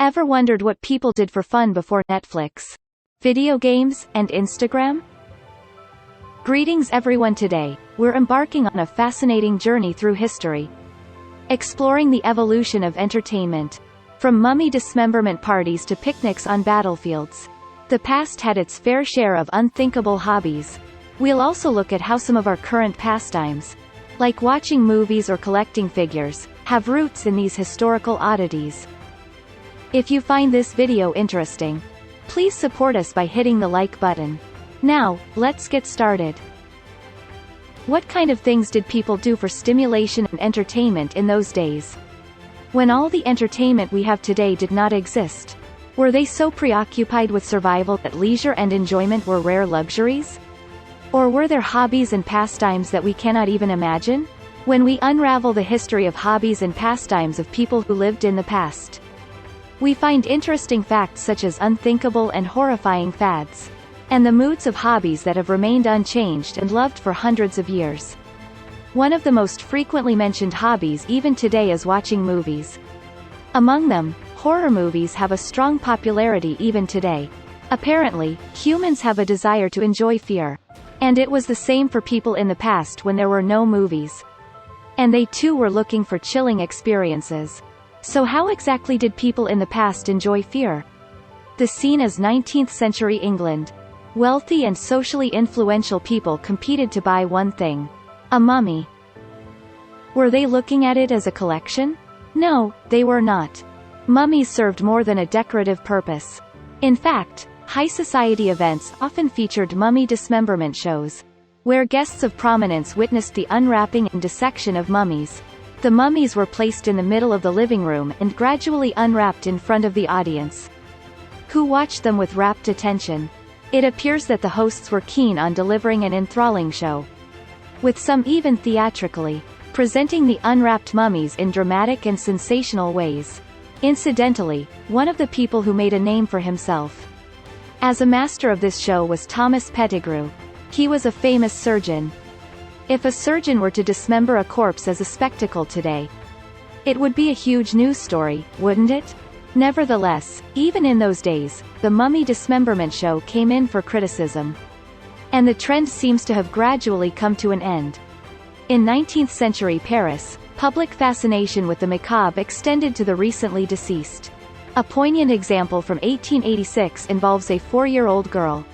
Ever wondered what people did for fun before Netflix, video games, and Instagram? Greetings everyone. Today, we're embarking on a fascinating journey through history, exploring the evolution of entertainment. From mummy dismemberment parties to picnics on battlefields, the past had its fair share of unthinkable hobbies. We'll also look at how some of our current pastimes, like watching movies or collecting figures, have roots in these historical oddities. If you find this video interesting, please support us by hitting the like button. Now, let's get started. What kind of things did people do for stimulation and entertainment in those days, when all the entertainment we have today did not exist? Were they so preoccupied with survival that leisure and enjoyment were rare luxuries? Or were there hobbies and pastimes that we cannot even imagine? When we unravel the history of hobbies and pastimes of people who lived in the past, we find interesting facts such as unthinkable and horrifying fads, and the moods of hobbies that have remained unchanged and loved for hundreds of years. One of the most frequently mentioned hobbies even today is watching movies. Among them, horror movies have a strong popularity even today. Apparently, humans have a desire to enjoy fear. And it was the same for people in the past when there were no movies. And they too were looking for chilling experiences. So how exactly did people in the past enjoy fear? The scene is 19th century England. Wealthy and socially influential people competed to buy one thing: a mummy. Were they looking at it as a collection? No, they were not. Mummies served more than a decorative purpose. In fact, high society events often featured mummy dismemberment shows, where guests of prominence witnessed the unwrapping and dissection of mummies. The mummies were placed in the middle of the living room and gradually unwrapped in front of the audience, who watched them with rapt attention. It appears that the hosts were keen on delivering an enthralling show, with some even theatrically presenting the unwrapped mummies in dramatic and sensational ways. Incidentally, one of the people who made a name for himself as a master of this show was Thomas Pettigrew. He was a famous surgeon. If a surgeon were to dismember a corpse as a spectacle today, it would be a huge news story, wouldn't it? Nevertheless, even in those days, the mummy dismemberment show came in for criticism, and the trend seems to have gradually come to an end. In 19th century Paris, public fascination with the macabre extended to the recently deceased. A poignant example from 1886 involves a 4-year-old girl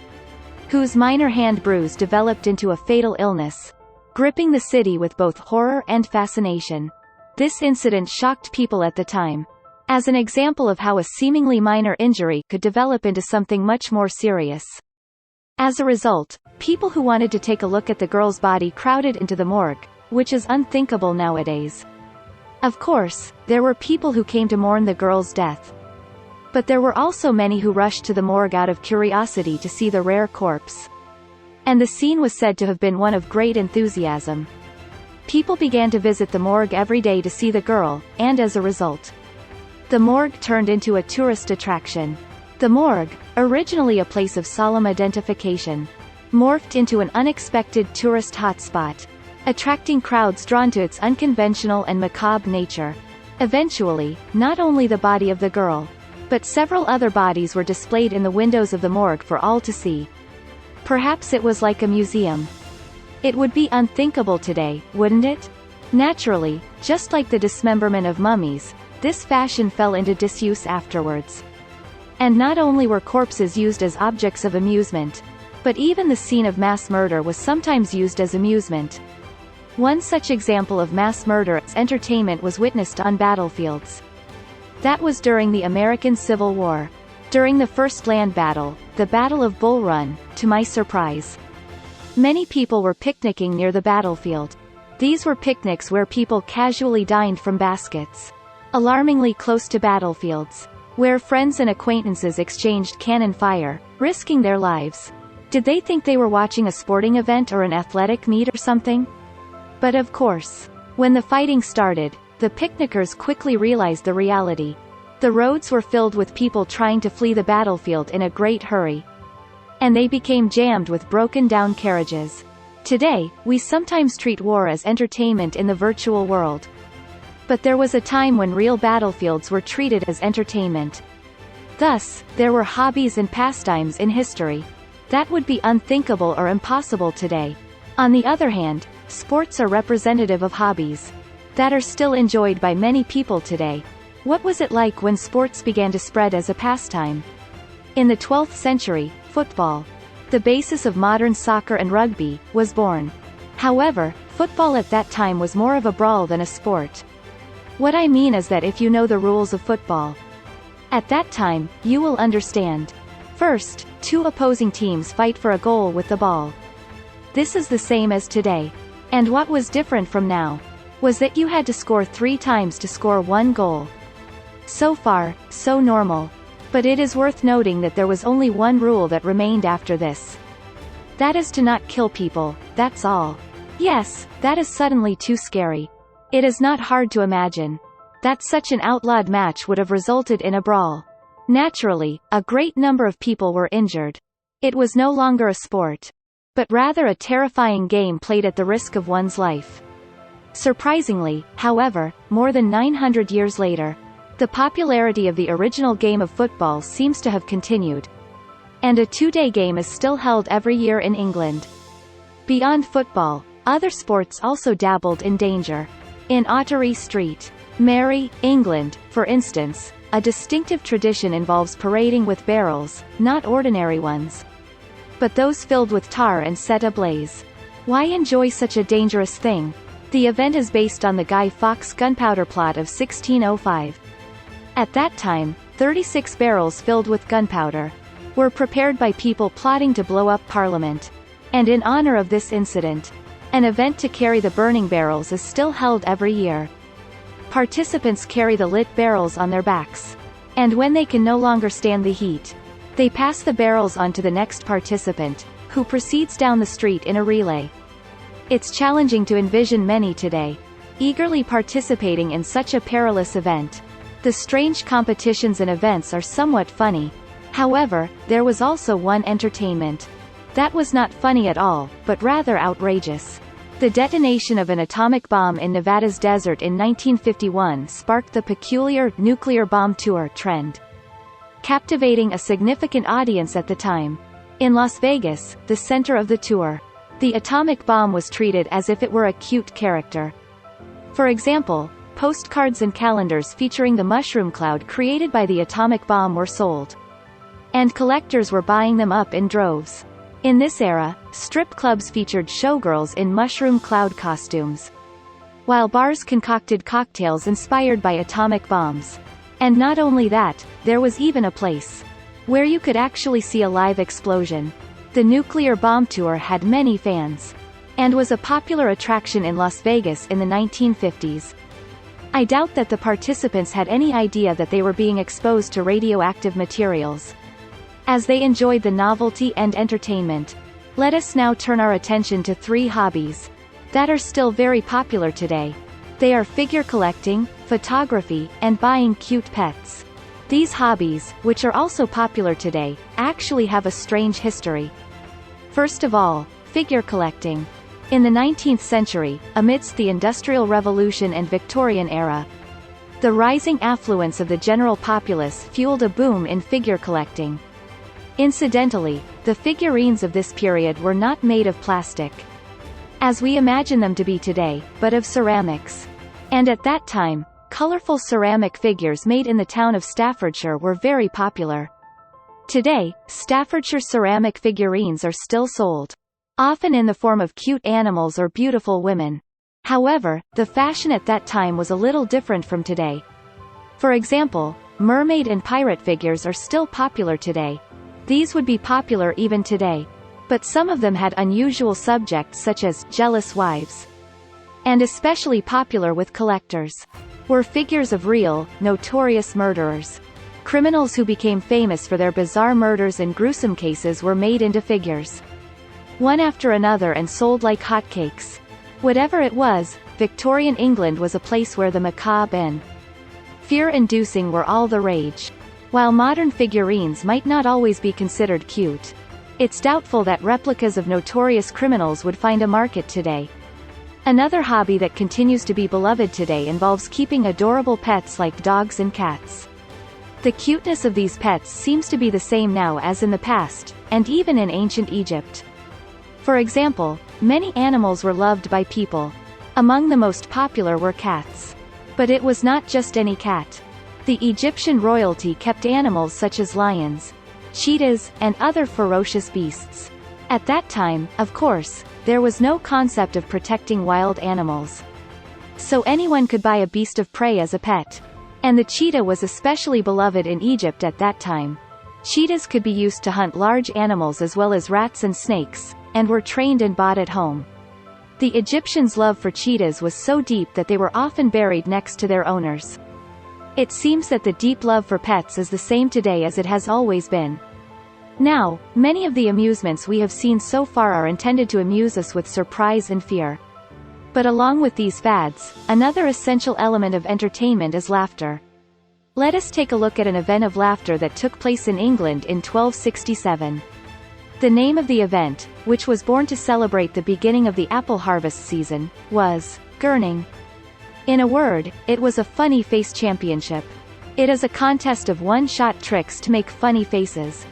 whose minor hand bruise developed into a fatal illness, gripping the city with both horror and fascination. This incident shocked people at the time, as an example of how a seemingly minor injury could develop into something much more serious. As a result, people who wanted to take a look at the girl's body crowded into the morgue, which is unthinkable nowadays. Of course, there were people who came to mourn the girl's death, but there were also many who rushed to the morgue out of curiosity to see the rare corpse. And the scene was said to have been one of great enthusiasm. People began to visit the morgue every day to see the girl, and as a result, the morgue turned into a tourist attraction. The morgue, originally a place of solemn identification, morphed into an unexpected tourist hotspot, attracting crowds drawn to its unconventional and macabre nature. Eventually, not only the body of the girl, but several other bodies were displayed in the windows of the morgue for all to see. Perhaps it was like a museum. It would be unthinkable today, wouldn't it? Naturally, just like the dismemberment of mummies, this fashion fell into disuse afterwards. And not only were corpses used as objects of amusement, but even the scene of mass murder was sometimes used as amusement. One such example of mass murder as entertainment was witnessed on battlefields. That was during the American Civil War. During the first land battle, the Battle of Bull Run, to my surprise, many people were picnicking near the battlefield. These were picnics where people casually dined from baskets, alarmingly close to battlefields, where friends and acquaintances exchanged cannon fire, risking their lives. Did they think they were watching a sporting event or an athletic meet or something? But of course, when the fighting started, the picnickers quickly realized the reality. The roads were filled with people trying to flee the battlefield in a great hurry, and they became jammed with broken-down carriages. Today, we sometimes treat war as entertainment in the virtual world. But there was a time when real battlefields were treated as entertainment. Thus, there were hobbies and pastimes in history. That would be unthinkable or impossible today. On the other hand, sports are representative of hobbies that are still enjoyed by many people today. What was it like when sports began to spread as a pastime? In the 12th century, football, the basis of modern soccer and rugby, was born. However, football at that time was more of a brawl than a sport. What I mean is that if you know the rules of football at that time, you will understand. First, two opposing teams fight for a goal with the ball. This is the same as today. And what was different from now was that you had to score 3 times to score 1 goal. So far, so normal. But it is worth noting that there was only one rule that remained after this. That is to not kill people, that's all. Yes, that is suddenly too scary. It is not hard to imagine that such an outlawed match would have resulted in a brawl. Naturally, a great number of people were injured. It was no longer a sport, but rather a terrifying game played at the risk of one's life. Surprisingly, however, more than 900 years later, the popularity of the original game of football seems to have continued. And a 2-day game is still held every year in England. Beyond football, other sports also dabbled in danger. In Ottery Street, Mary, England, for instance, a distinctive tradition involves parading with barrels, not ordinary ones, but those filled with tar and set ablaze. Why enjoy such a dangerous thing? The event is based on the Guy Fawkes gunpowder plot of 1605. At that time, 36 barrels filled with gunpowder were prepared by people plotting to blow up Parliament. And in honor of this incident, an event to carry the burning barrels is still held every year. Participants carry the lit barrels on their backs. And when they can no longer stand the heat, they pass the barrels on to the next participant, who proceeds down the street in a relay. It's challenging to envision many today eagerly participating in such a perilous event. The strange competitions and events are somewhat funny. However, there was also one entertainment that was not funny at all, but rather outrageous. The detonation of an atomic bomb in Nevada's desert in 1951 sparked the peculiar nuclear bomb tour trend, captivating a significant audience at the time. In Las Vegas, the center of the tour, the atomic bomb was treated as if it were a cute character. For example, postcards and calendars featuring the mushroom cloud created by the atomic bomb were sold, and collectors were buying them up in droves. In this era, strip clubs featured showgirls in mushroom cloud costumes, while bars concocted cocktails inspired by atomic bombs. And not only that, there was even a place where you could actually see a live explosion. The nuclear bomb tour had many fans, and was a popular attraction in Las Vegas in the 1950s. I doubt that the participants had any idea that they were being exposed to radioactive materials, as they enjoyed the novelty and entertainment. Let us now turn our attention to 3 hobbies that are still very popular today. They are figure collecting, photography, and buying cute pets. These hobbies, which are also popular today, actually have a strange history. First of all, figure collecting. In the 19th century, amidst the Industrial Revolution and Victorian era, the rising affluence of the general populace fueled a boom in figure collecting. Incidentally, the figurines of this period were not made of plastic, as we imagine them to be today, but of ceramics. And at that time, colorful ceramic figures made in the town of Staffordshire were very popular. Today, Staffordshire ceramic figurines are still sold, often in the form of cute animals or beautiful women. However, the fashion at that time was a little different from today. For example, mermaid and pirate figures are still popular today. These would be popular even today. But some of them had unusual subjects such as jealous wives. And especially popular with collectors were figures of real, notorious murderers. Criminals who became famous for their bizarre murders and gruesome cases were made into figures, one after another, and sold like hotcakes. Whatever it was, Victorian England was a place where the macabre and fear-inducing were all the rage. While modern figurines might not always be considered cute, it's doubtful that replicas of notorious criminals would find a market today. Another hobby that continues to be beloved today involves keeping adorable pets like dogs and cats. The cuteness of these pets seems to be the same now as in the past, and even in ancient Egypt. For example, many animals were loved by people. Among the most popular were cats. But it was not just any cat. The Egyptian royalty kept animals such as lions, cheetahs, and other ferocious beasts. At that time, of course, there was no concept of protecting wild animals. So anyone could buy a beast of prey as a pet. And the cheetah was especially beloved in Egypt at that time. Cheetahs could be used to hunt large animals as well as rats and snakes, and were trained and bought at home. The Egyptians' love for cheetahs was so deep that they were often buried next to their owners. It seems that the deep love for pets is the same today as it has always been. Now, many of the amusements we have seen so far are intended to amuse us with surprise and fear. But along with these fads, another essential element of entertainment is laughter. Let us take a look at an event of laughter that took place in England in 1267. The name of the event, which was born to celebrate the beginning of the apple harvest season, was Gurning. In a word, it was a funny face championship. It is a contest of one-shot tricks to make funny faces.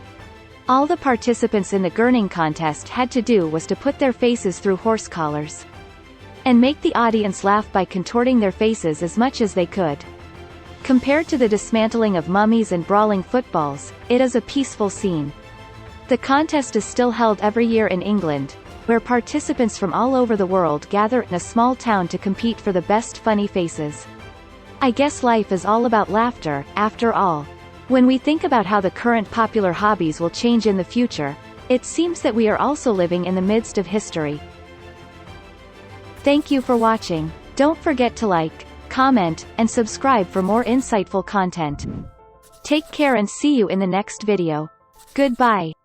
All the participants in the Gurning contest had to do was to put their faces through horse collars and make the audience laugh by contorting their faces as much as they could. Compared to the dismantling of mummies and brawling footballs, it is a peaceful scene. The contest is still held every year in England, where participants from all over the world gather in a small town to compete for the best funny faces. I guess life is all about laughter, after all. When we think about how the current popular hobbies will change in the future, it seems that we are also living in the midst of history. Thank you for watching. Don't forget to like, comment, and subscribe for more insightful content. Take care and see you in the next video. Goodbye.